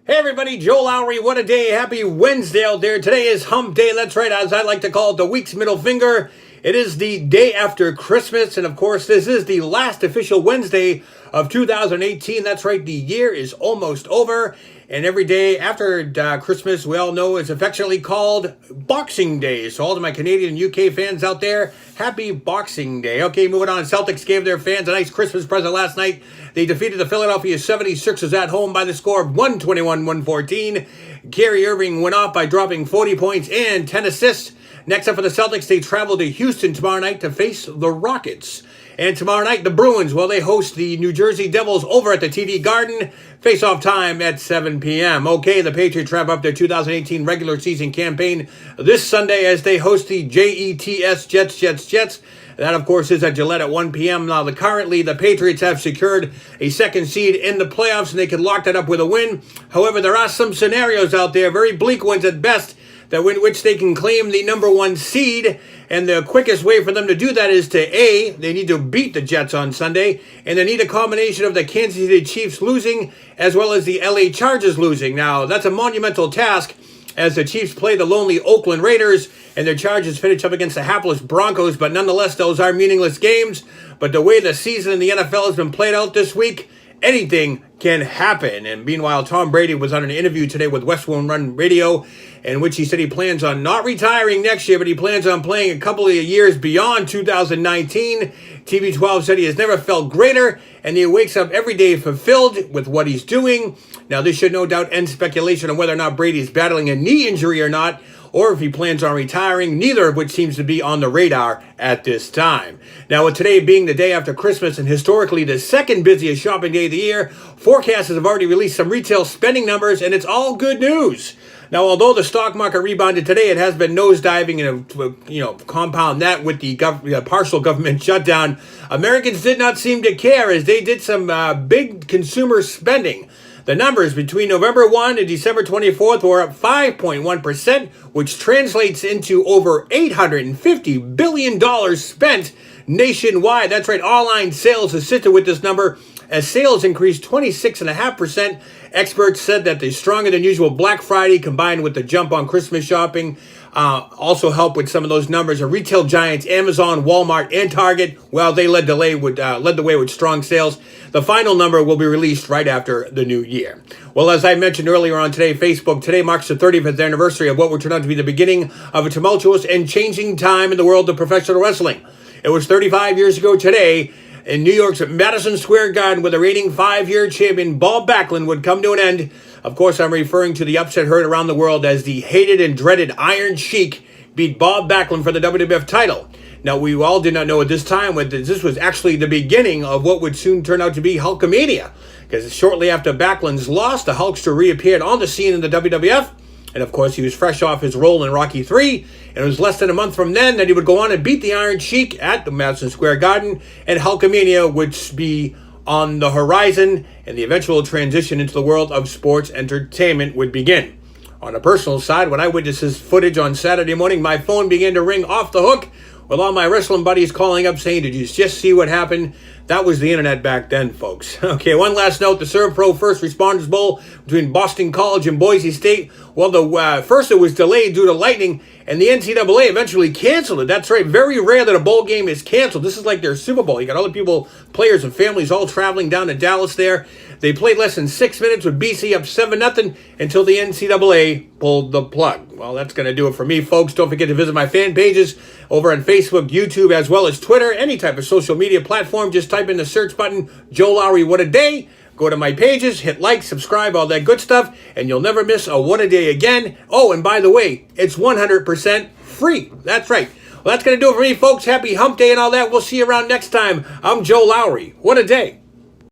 Hey everybody, Joe Lowry, what a day. Happy Wednesday out there. Today is hump day. That's right, as I like to call it, the week's middle finger. It is the day after Christmas, and of course, this is the last official Wednesday of 2018. That's right, the year is almost over, and every day after Christmas, we all know, is affectionately called Boxing Day. So all of my Canadian and UK fans out there, happy Boxing Day. Okay, moving on. Celtics gave their fans a nice Christmas present last night. They defeated the Philadelphia 76ers at home by the score of 121-114. Kyrie Irving went off by dropping 40 points and 10 assists. Next up for the Celtics, they travel to Houston tomorrow night to face the Rockets. And tomorrow night, the Bruins, well, they host the New Jersey Devils over at the TD Garden. Face-off time at 7 p.m. Okay, the Patriots wrap up their 2018 regular season campaign this Sunday as they host the Jets. That, of course, is at Gillette at 1 p.m. Now, currently, the Patriots have secured a second seed in the playoffs, and they can lock that up with a win. However, there are some scenarios out there, very bleak ones at best, that in which they can claim the number one seed. And the quickest way for them to do that is to, A, they need to beat the Jets on Sunday, and they need a combination of the Kansas City Chiefs losing as well as the LA Chargers losing. Now, that's a monumental task as the Chiefs play the lonely Oakland Raiders and their Chargers finish up against the hapless Broncos, but nonetheless, those are meaningless games. But the way the season in the NFL has been played out this week, anything can happen. And meanwhile, Tom Brady was on an interview today with West One Run Radio, in which he said he plans on not retiring next year, but he plans on playing a couple of years beyond 2019. TB12 said he has never felt greater, and he wakes up every day fulfilled with what he's doing. Now, this should no doubt end speculation on whether or not Brady is battling a knee injury or not, or if he plans on retiring, neither of which seems to be on the radar at this time. Now, with today being the day after Christmas and historically the second busiest shopping day of the year, forecasters have already released some retail spending numbers, and it's all good news. Now, although the stock market rebounded today, it has been nosediving, and compound that with the partial government shutdown. Americans did not seem to care as they did some big consumer spending. The numbers between November 1 and December 24th were up 5.1%, which translates into over $850 billion spent nationwide. That's right, online sales assisted with this number as sales increased 26.5%. Experts said that the stronger than usual Black Friday combined with the jump on Christmas shopping also helped with some of those numbers. Retail giants Amazon, Walmart, and Target, well, they led the way with strong sales. The final number will be released right after the new year. Well, as I mentioned earlier on Facebook today marks the 35th anniversary of what would turn out to be the beginning of a tumultuous and changing time in the world of professional wrestling. It was 35 years ago today in New York's Madison Square Garden, where the reigning 5-year champion Bob Backlund would come to an end. Of course, I'm referring to the upset heard around the world as the hated and dreaded Iron Sheik beat Bob Backlund for the WWF title. Now, we all did not know at this time that this was actually the beginning of what would soon turn out to be Hulkamania, because shortly after Backlund's loss, the Hulkster reappeared on the scene in the WWF. And of course, he was fresh off his role in Rocky III, and it was less than a month from then that he would go on and beat the Iron Sheik at the Madison Square Garden, and Hulkamania would be on the horizon, and the eventual transition into the world of sports entertainment would begin. On a personal side, when I witnessed this footage on Saturday morning, my phone began to ring off the hook with all my wrestling buddies calling up saying, "Did you just see what happened?" That was the internet back then, folks. Okay, one last note. The ServPro First Responders Bowl between Boston College and Boise State. Well, first it was delayed due to lightning, and the NCAA eventually canceled it. That's right. Very rare that a bowl game is canceled. This is like their Super Bowl. You got all the people, players and families all traveling down to Dallas there. They played less than 6 minutes with BC up 7-0 until the NCAA pulled the plug. Well, that's going to do it for me, folks. Don't forget to visit my fan pages over on Facebook, YouTube, as well as Twitter, any type of social media platform. Just type in the search button, Joe Lowry, What a Day. Go to my pages, hit like, subscribe, all that good stuff, and you'll never miss a What a Day again. Oh, and by the way, it's 100% free. That's right. Well, that's going to do it for me, folks. Happy hump day and all that. We'll see you around next time. I'm Joe Lowry. What a day.